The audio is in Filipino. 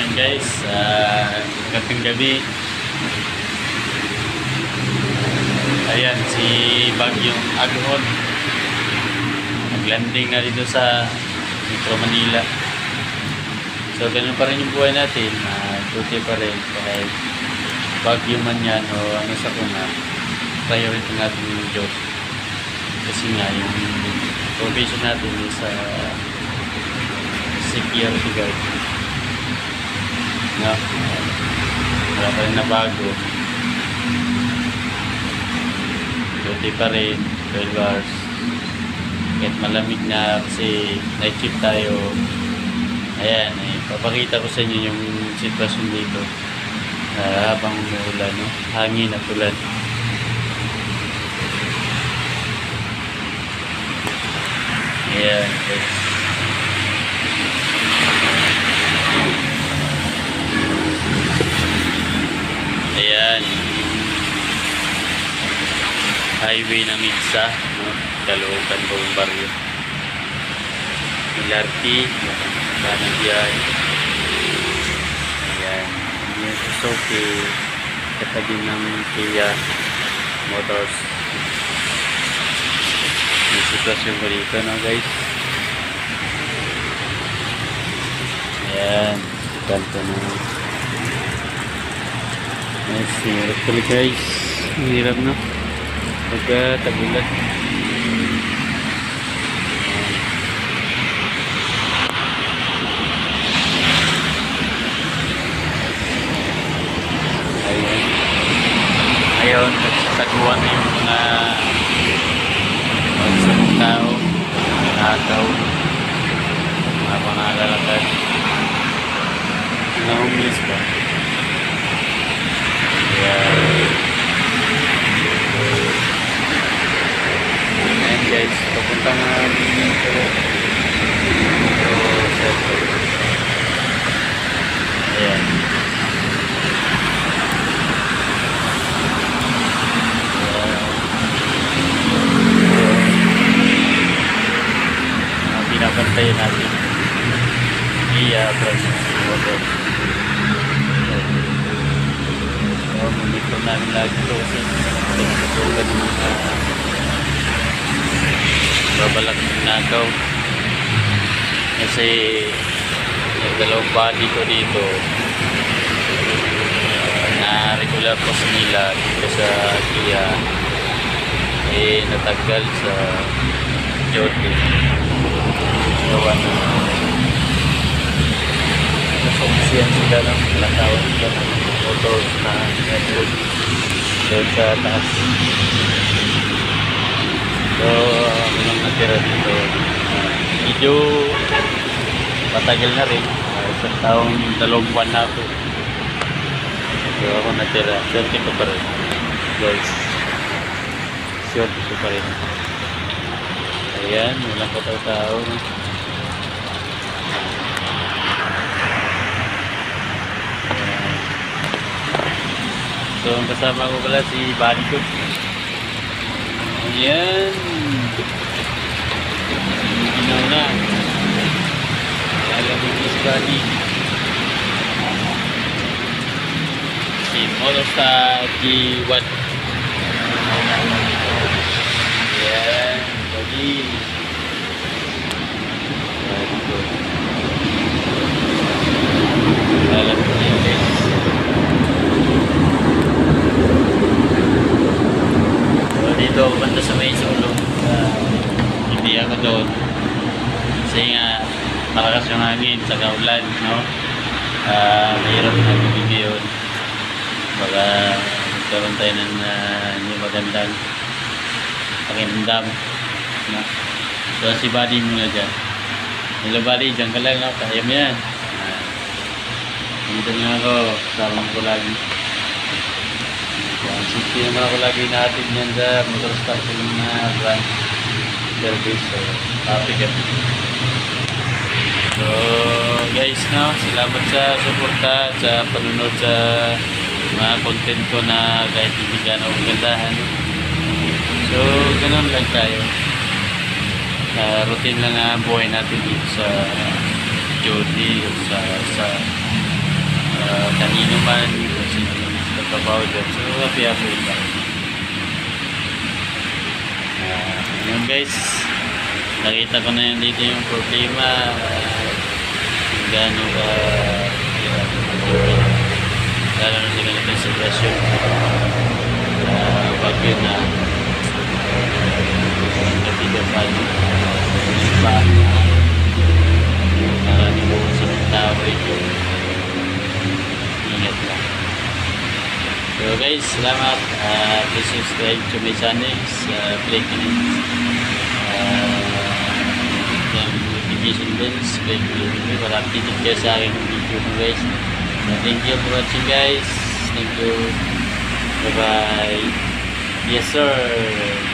Ayan guys, gabing gabi. Ayan, si Bagyong Aghon naglanding na dito sa Metro Manila. So ganun pa rin yung buhay natin, duty pa rin kahit bagyo man yan o ano sa kuna, priority natin yung Diyos. Kasi nga yung provision natin is security guard. No? Wala pa rin na bago. Duty pa rin, 12 hours. Kahit malamig na kasi night shift tayo. Ayan, papakita ko sa inyo yung sitwasyon dito. Habang umuulan, no? Hangin at ulan. Ayan, guys. Ayan. Highway ng Itza, no? Caloocan, Buong Barrio. LRT, kanang biyahe. Ayan. Yung Suzuki, katabi ng Kia Motors. Yung sitwasyon ko dito, no guys. Ayan, kanto na. Ayan, sinirap tuloy guys. Hirap, no? Pagka-tagulat. Ngayon, taguan na yung mga magsabong tao, nakakaw, mga pangalalakad, mga homeless ba? Ayan guys, papunta nga dito. Ayan. Pinapantayan natin Francis Motor. So, monitor namin lagi ito kasi pinakasugan ng mga babalak ng nakaw kasi yung dalawang body ko dito na regular post nila dito sa Kia natanggal sa duty. Gawa na nasumsiyan sila ng nakawin sila ng motors na network doon sa taas. So ako lang natira dito, medyo matagal na rin, isang taong 2 buwan na ako. So ako natira, swerte ko pa rin guys, swerte ko pa rin. Ayan, walang kataw-tao. So, ang kasama ko pala si Buddy ko. Ayan. Ginaw na. Alam mo si Buddy. Si Motosa G1. Ayan. Buddy. Buddy ko. Alam mo niya guys. Dito ako banda sa may sulong, hindi ako doon kasi nga malakas yung hangin sa kaulan, no? Mahirap na tubig ngayon, baka magkaroon tayo ng hindi magandang pakiramdam, no? So si Buddy muna dyan. Hello Buddy, dyan ka lang, no? Kaya mo yan. Dito nga ako, kasama ko lagi. Safety naman ako lagi natin yan sa motor station na brand service. So, happy ka. So, guys, no, salamat sa suporta, sa panunod sa mga content ko na kahit hindi ka na ugandahan. So, ganun lang tayo. Routine lang ang buhay natin dito sa duty, sa inuman, kung sino man nagtatrabaho dyan. So, happy ba? Yun guys, nakita ko na yun dito yung problema, kung gaano ka hirap mag-ibig, lalo na sa ganitong sitwasyon. Bagyo na kapigapan pa maraming buong sa mga tao ito, ingat lang. So guys, salamat. Please subscribe to my channel, click yung notification bells, click para updated kayo sa aking video ko guys. Thank you for watching guys. Thank you. Bye bye. Yes sir.